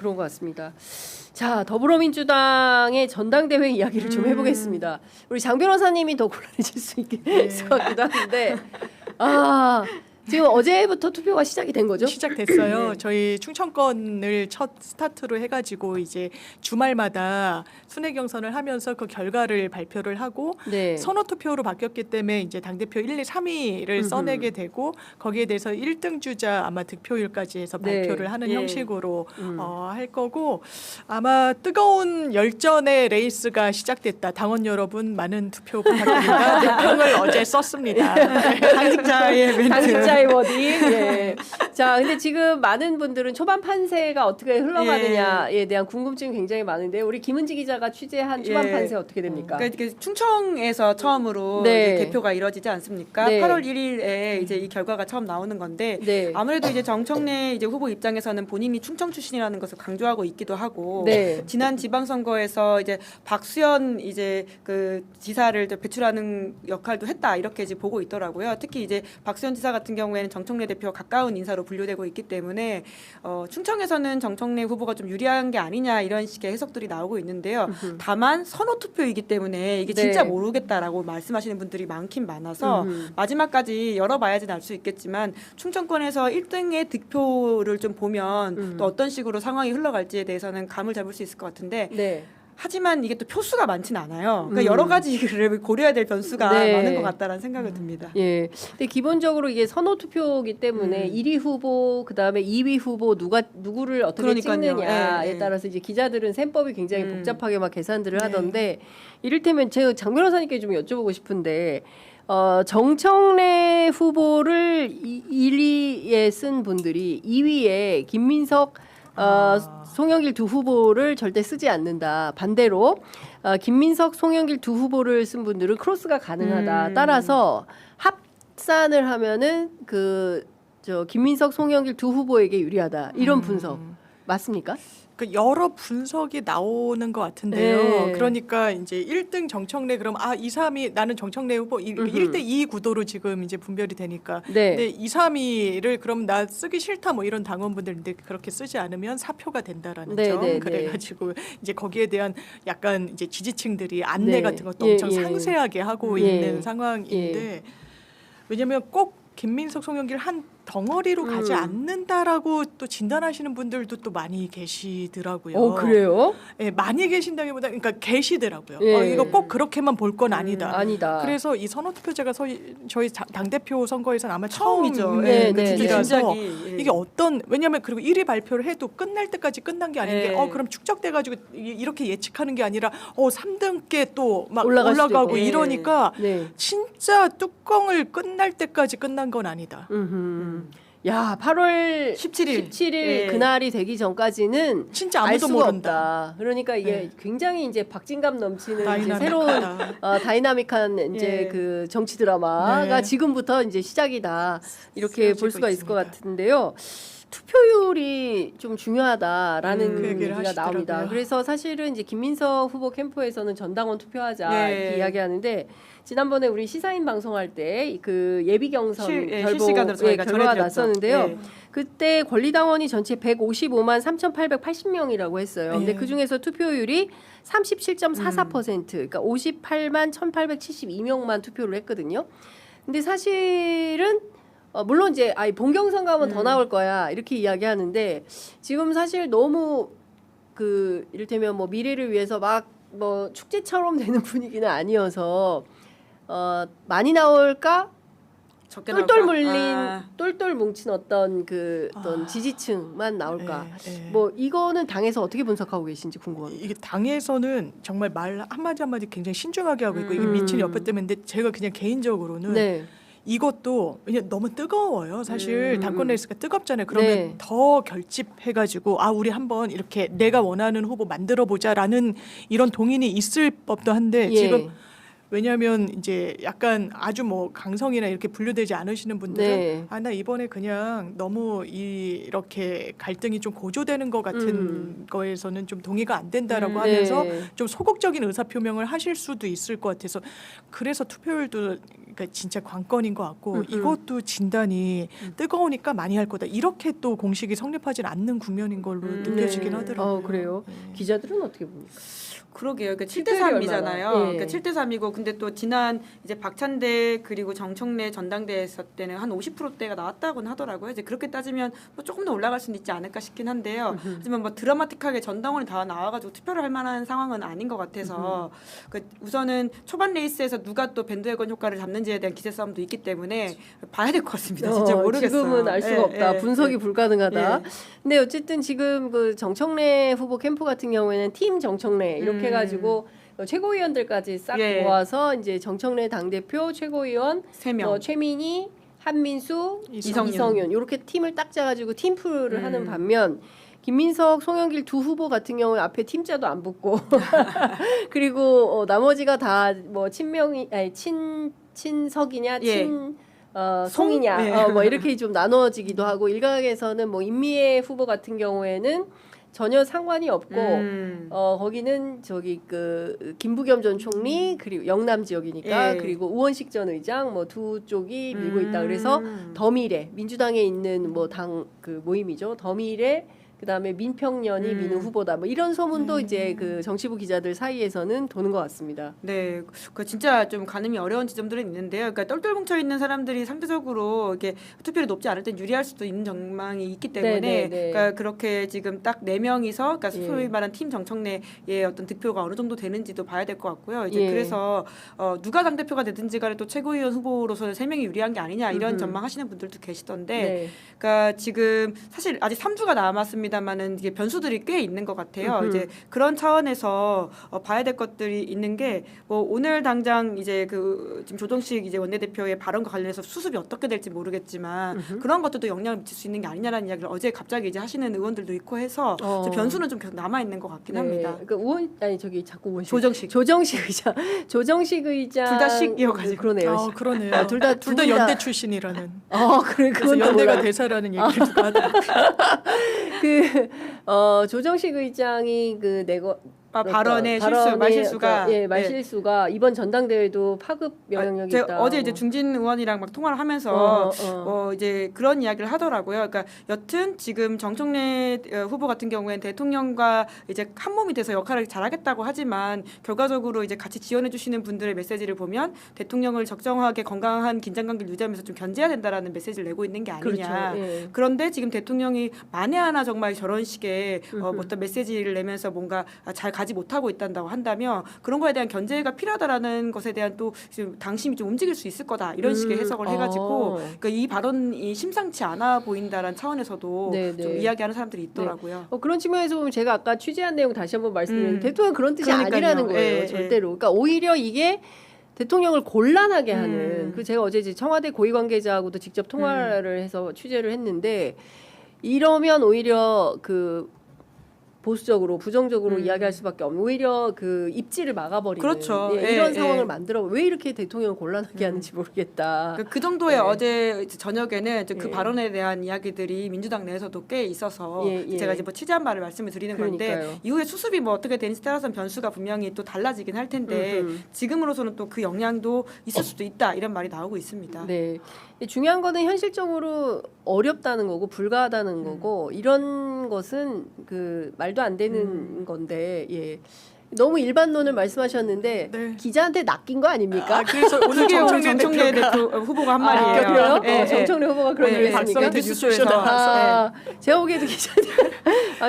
그런 것 같습니다. 자, 더불어민주당의 전당대회 이야기를 좀 해보겠습니다. 우리 장 변호사님이 더 곤란해질 수 있을 것 같기도 한데, 지금 어제부터 투표가 시작이 된 거죠? 시작됐어요. 네. 저희 충청권을 첫 스타트로 해가지고 이제 주말마다 순회 경선을 하면서 그 결과를 발표를 하고 네. 선호 투표로 바뀌었기 때문에 이제 당대표 1, 2, 3위를 써내게 되고 거기에 대해서 1등 주자 아마 득표율까지 해서 네. 발표를 하는 예. 형식으로 할 거고 아마 뜨거운 열전의 레이스가 시작됐다. 당원 여러분 많은 투표 부탁드립니다. 네, 평을 어제 썼습니다. 당직자의 멘트. 당직자의 워딩. 예. 자, 근데 지금 많은 분들은 초반 판세가 어떻게 흘러가느냐에 대한 궁금증이 굉장히 많은데 우리 김은지 기자가 취재한 초반 판세 어떻게 됩니까? 그러니까 충청에서 처음으로 네. 이제 개표가 이루어지지 않습니까? 네. 8월 1일에 이제 이 결과가 처음 나오는 건데 네. 아무래도 이제 정청래 이제 후보 입장에서는 본인이 충청 출신이라는 것을 강조하고 있기도 하고 네. 지난 지방선거에서 이제 박수현 이제 그 지사를 배출하는 역할도 했다 이렇게 이제 보고 있더라고요. 특히 이제 박수현 지사 같은 경우에는 정청래 대표와 가까운 인사로 분류되고 있기 때문에 충청에서는 정청래 후보가 좀 유리한 게 아니냐 이런 식의 해석들이 나오고 있는데요. 다만 선호 투표이기 때문에 이게 진짜 네. 모르겠다라고 말씀하시는 분들이 많긴 많아서 마지막까지 열어봐야지 알 수 있겠지만 충청권에서 1등의 득표를 좀 보면 또 어떤 식으로 상황이 흘러갈지에 대해서는 감을 잡을 수 있을 것 같은데 네. 하지만 이게 또 표수가 많지는 않아요. 그러니까 여러 가지를 고려해야 될 변수가 네. 많은 것 같다라는 생각을 듭니다. 예. 근데 기본적으로 이게 선호 투표이기 때문에 1위 후보 그다음에 2위 후보 누구를 어떻게 그러니까요. 찍느냐에 예, 예. 따라서 이제 기자들은 셈법이 굉장히 복잡하게 막 계산들을 하던데 이를테면 제가 장 변호사님께 좀 여쭤보고 싶은데 정청래 후보를 1위에 쓴 분들이 2위에 김민석 송영길 두 후보를 절대 쓰지 않는다. 반대로 김민석, 송영길 두 후보를 쓴 분들은 크로스가 가능하다. 따라서 합산을 하면은 김민석, 송영길 두 후보에게 유리하다. 이런 분석 맞습니까? 그 여러 분석이 나오는 것 같은데요. 네. 그러니까 이제 1등 정청래 그럼 2, 3위 나는 정청래 후보 1대 2 구도로 지금 이제 분별이 되니까. 네. 근데 2, 3위를 그럼 나 쓰기 싫다 뭐 이런 당원분들인데 그렇게 쓰지 않으면 사표가 된다라는 네, 점. 네, 그래가지고 이제 거기에 대한 약간 이제 지지층들이 안내 네. 같은 것도 예, 엄청 예. 상세하게 하고 예. 있는 상황인데 왜냐면 꼭 김민석, 송영길 한 덩어리로 가지 않는다라고 또 진단하시는 분들도 또 많이 계시더라고요. 그래요? 예, 많이 계신다기보다 그러니까 계시더라고요. 예. 이거 꼭 그렇게만 볼 건 아니다. 아니다. 그래서 이 선호 투표제가 저희 당 대표 선거에서는 아마 처음이죠. 네, 처음이죠. 네, 네. 이라서 예. 이게 왜냐하면 그리고 1위 발표를 해도 끝날 때까지 끝난 게 아닌 게 예. 그럼 축적돼가지고 이렇게 예측하는 게 아니라 3등께 또 막 올라갈 수도 올라가고 있고. 이러니까 네. 진짜 뚜껑을 끝날 때까지 끝난 건 아니다. 야, 8월 17일. 17일 예. 그날이 되기 전까지는 진짜 알 아무도 수가 모른다. 없다. 그러니까 이게 네. 굉장히 이제 박진감 넘치는 이제 다이나믹하다. 새로운 다이나믹한 이제 예. 그 정치 드라마가 네. 지금부터 이제 시작이다. 이렇게 볼 쓰여지고 수가 있을 것 있습니다. 같은데요. 투표율이 좀 중요하다라는 그 얘기를 얘기가 나옵니다. 하시더라고요. 그래서 사실은 이제 김민석 후보 캠프에서는 전당원 투표하자 예. 이렇게 이야기하는데 지난번에 우리 시사인 방송할 때 그 예비 경선 실시간으로 저희가 결과가 전해드렸죠. 났었는데요. 예. 그때 권리당원이 전체 155만 3,880명이라고 했어요. 근데 예. 그 중에서 투표율이 37.44%, 그러니까 58만 1,872명만 투표를 했거든요. 근데 사실은 물론 이제 본경선 가면 더 나올 거야 이렇게 이야기하는데 지금 사실 너무 이를테면 뭐 미래를 위해서 막 뭐 축제처럼 되는 분위기는 아니어서 많이 나올까? 적게 똘똘 나올까? 물린 똘똘 뭉친 어떤 지지층만 나올까? 뭐 이거는 당에서 어떻게 분석하고 계신지 궁금합니다. 이게 당에서는 정말 말 한마디 한마디 굉장히 신중하게 하고 있고 이게 미친 여파 때문에 제가 그냥 개인적으로는 네. 이것도 왜냐면 너무 뜨거워요. 사실 당권 레이스가 뜨겁잖아요. 그러면 네. 더 결집해가지고 우리 한번 이렇게 내가 원하는 후보 만들어 보자라는 이런 동인이 있을 법도 한데 예. 지금 왜냐하면 이제 약간 아주 뭐 강성이나 이렇게 분류되지 않으시는 분들은 네. 아 나 이번에 그냥 너무 이렇게 갈등이 좀 고조되는 것 같은 거에서는 좀 동의가 안 된다라고 하면서 네. 좀 소극적인 의사 표명을 하실 수도 있을 것 같아서 그래서 투표율도 그러니까 진짜 관건인 것 같고 이것도 진단이 뜨거우니까 많이 할 거다 이렇게 또 공식이 성립하진 않는 국면인 걸로 느껴지긴 네. 하더라고요. 그래요. 네. 기자들은 어떻게 봅니까? 그러게요. 그러니까 7대 투표율이 3이잖아요. 얼마나? 예. 그러니까 7대 3이고 근데 또 지난 이제 박찬대 그리고 정청래 전당대회 했을 때는 한 50%대가 나왔다고는 하더라고요. 이제 그렇게 따지면 뭐 조금 더 올라갈 수는 있지 않을까 싶긴 한데요. 하지만 뭐 드라마틱하게 전당원이 다 나와가지고 투표를 할 만한 상황은 아닌 것 같아서 그 우선은 초반 레이스에서 누가 또 밴드웨건 효과를 잡는지에 대한 기세 싸움도 있기 때문에 봐야 될 것 같습니다. 진짜 모르겠어요. 지금은 알 수가 예, 없다. 예, 분석이 예. 불가능하다. 예. 근데 어쨌든 지금 그 정청래 후보 캠프 같은 경우에는 팀 정청래 이렇게 해가지고 최고위원들까지 싹 예. 모아서 이제 정청래 당대표 최고위원 3명. 최민희, 한민수, 이성윤. 이성윤 이렇게 팀을 딱 짜가지고 팀플을 하는 반면 김민석, 송영길 두 후보 같은 경우에 앞에 팀자도 안 붙고 그리고 나머지가 다 뭐 친명이 아니 친석이냐 예. 송이냐 네. 뭐 이렇게 좀 나눠지기도 하고 일각에서는 뭐 임미애 후보 같은 경우에는 전혀 상관이 없고 거기는 저기 그 김부겸 전 총리 그리고 영남 지역이니까 예. 그리고 우원식 전 의장 뭐 두 쪽이 밀고 있다. 그래서 더미래 민주당에 있는 뭐 당 그 모임이죠. 더미래 그다음에 민평연이 민우 후보다 뭐 이런 소문도 이제 그 정치부 기자들 사이에서는 도는 것 같습니다. 네, 그 진짜 좀 가늠이 어려운 지점들은 있는데요. 그러니까 똘똘 뭉쳐 있는 사람들이 상대적으로 이렇게 투표율이 높지 않을 땐 유리할 수도 있는 전망이 있기 때문에, 네. 그러니까 그렇게 지금 딱 4명이서, 그러니까 예. 소위 말한 팀 정청래의 어떤 득표가 어느 정도 되는지도 봐야 될 것 같고요. 이제 예. 그래서 누가 당 대표가 되든지 간에 또 최고위원 후보로서는 3명이 유리한 게 아니냐 이런 전망하시는 분들도 계시던데, 네. 그러니까 지금 사실 아직 3주가 남았습니다만은 이게 변수들이 꽤 있는 것 같아요. 이제 그런 차원에서 봐야 될 것들이 있는 게 뭐 오늘 당장 이제 그 지금 조정식 이제 원내대표의 발언과 관련해서 수습이 어떻게 될지 모르겠지만 그런 것들도 영향을 미칠 수 있는 게 아니냐라는 이야기를 어제 갑자기 이제 하시는 의원들도 있고 해서 좀 변수는 좀 계속 남아 있는 것 같긴 합니다. 그러니까 자꾸 우원식 조정식 의장 조정식 의장 둘 다 식이어가지고. 그러네요. 그러네요. 둘 다 둘 다 연대 출신이라는. 그래 그래서 그건 연대가 몰라. 대사라는 얘기를 누가 하더라고요. 조정식 의장이 그 내거 발언의 발언의 말실수가 말실수가 이번 전당대회도 파급 영향력이 제가 있다. 어제 이제 중진 의원이랑 막 통화를 하면서 이제 그런 이야기를 하더라고요. 그러니까 여튼 지금 정청래 후보 같은 경우에는 대통령과 이제 한 몸이 돼서 역할을 잘하겠다고 하지만 결과적으로 이제 같이 지원해 주시는 분들의 메시지를 보면 대통령을 적정하게 건강한 긴장 관계를 유지하면서 좀 견제해야 된다라는 메시지를 내고 있는 게 아니냐. 그렇죠. 예. 그런데 지금 대통령이 만에 하나 정말 저런 식의 어떤 메시지를 내면서 뭔가 잘 가지 못하고 있다고 한다면 그런 거에 대한 견제가 필요하다라는 것에 대한 또 지금 당심이 좀 움직일 수 있을 거다 이런 식의 해석을 해가지고 그러니까 이 발언이 심상치 않아 보인다라는 차원에서도 네, 좀 네. 이야기하는 사람들이 있더라고요. 그런 측면에서 보면 제가 아까 취재한 내용 다시 한번 말씀드리면 음. 대통령 그런 뜻이 그러니까요. 아니라는 거예요. 예, 절대로. 그러니까 오히려 이게 대통령을 곤란하게 하는. 음. 그 제가 어제 이제 청와대 고위 관계자하고도 직접 통화를 해서 취재를 했는데 이러면 오히려 그 보수적으로 부정적으로 이야기할 수밖에 없는 오히려 그 입지를 막아버리는 그렇죠. 이런 예, 상황을 예. 만들어 왜 이렇게 대통령을 곤란하게 하는지 모르겠다. 그 정도의 네. 어제 이제 저녁에는 이제 그 예. 발언에 대한 이야기들이 민주당 내에서도 꽤 있어서 예. 제가 이제 뭐 취재한 바를 말씀을 드리는 건데 그러니까요. 이후에 수습이 뭐 어떻게 되는지 따라서는 변수가 분명히 또 달라지긴 할 텐데 지금으로서는 또 그 영향도 있을 수도 있다 이런 말이 나오고 있습니다. 네. 중요한 거는 현실적으로 어렵다는 거고 불가하다는 거고 이런 것은 그 말도 안 되는 건데 예. 너무 일반론을 말씀하셨는데 네. 기자한테 낚인 거 아닙니까? 그래서 오늘 그게 오늘 정청래 정청래 대표가 대표 후보가 한 말이에요. 그래요? 예, 예. 정청래 후보가 그런 얘기를 했습니까? 박사한테 뉴스쇼에 나왔어요. 제가 보기에도 기자님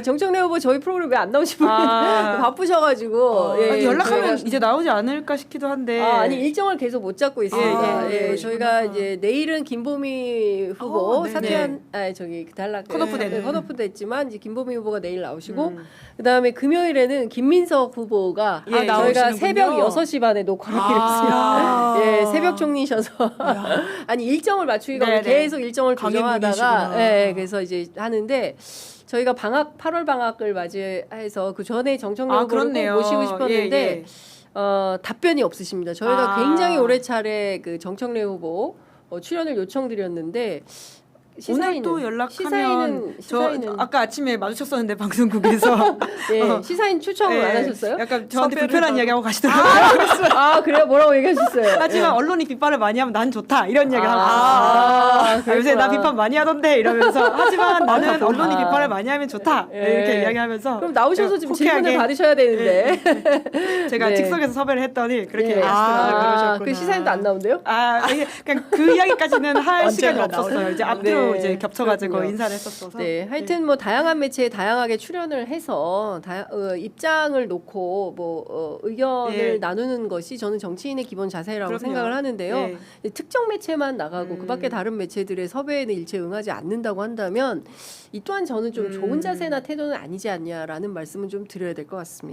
정청래 후보 저희 프로그램 왜 안 나오시 모르겠는데 바쁘셔가지고 예, 아니, 연락하면 저희가- 이제 나오지 않을까 싶기도 한데. 아니 일정을 계속 못 잡고 있습니다. 예, 예, 저희가 이제 내일은 김보미 후보 네, 사퇴한 저기 탈락 컷오프 되는. 컷오프 됐지만 이제 김보미 후보가 내일 나오시고 그다음에 금요일에는 김민석 후보가 예, 저희가 나오시는군요. 새벽 6시 반에 녹화를 했습니다. 예, 새벽 총리셔서 아니 일정을 맞추기가 네, 네. 계속 일정을 조정하다가 강행군이시구나. 예, 그래서 이제 하는데 저희가 8월 방학을 맞이해서 그 전에 정청래 후보를 꼭 그렇네요. 모시고 싶었는데 예, 예. 답변이 없으십니다. 저희가 아. 굉장히 오래 차례 그 정청래 후보 출연을 요청드렸는데 오늘도 연락하면 시사인은 아까 아침에 마주쳤었는데 방송국에서 예, 시사인 추천 예, 안 하셨어요? 약간 저한테 섭외를 불편한 받아. 이야기하고 가시더라고요. 아 그래요? 뭐라고 얘기하셨어요? 하지만 예. 언론이 비판을 많이 하면 난 좋다 이런 이야기를 하고 아, 있어요. 요새 나 그랬구나. 비판 많이 하던데 이러면서 하지만 나는 그렇구나. 언론이 비판을 많이 하면 좋다 예. 이렇게 이야기하면서 그럼 나오셔서 지금 호쾌하게 질문을 받으셔야 되는데 제가 네. 직속에서 섭외를 했더니 그렇게 예. 얘기하시더라고요. 그러셨구나. 그 시사인도 안 나온대요? 이게 그냥 그 이야기까지는 할 시간이 언젠가 없었어요. 이제 앞뒤로 네, 이제 겹쳐가지고 그렇군요. 인사를 했었어서. 네, 하여튼 뭐 다양한 매체에 다양하게 출연을 해서 입장을 놓고 뭐 의견을 예. 나누는 것이 저는 정치인의 기본 자세라고 그럼요. 생각을 하는데요. 예. 특정 매체만 나가고 그밖에 다른 매체들의 섭외에는 일체 응하지 않는다고 한다면 이 또한 저는 좀 좋은 자세나 태도는 아니지 않냐라는 말씀은 좀 드려야 될 것 같습니다.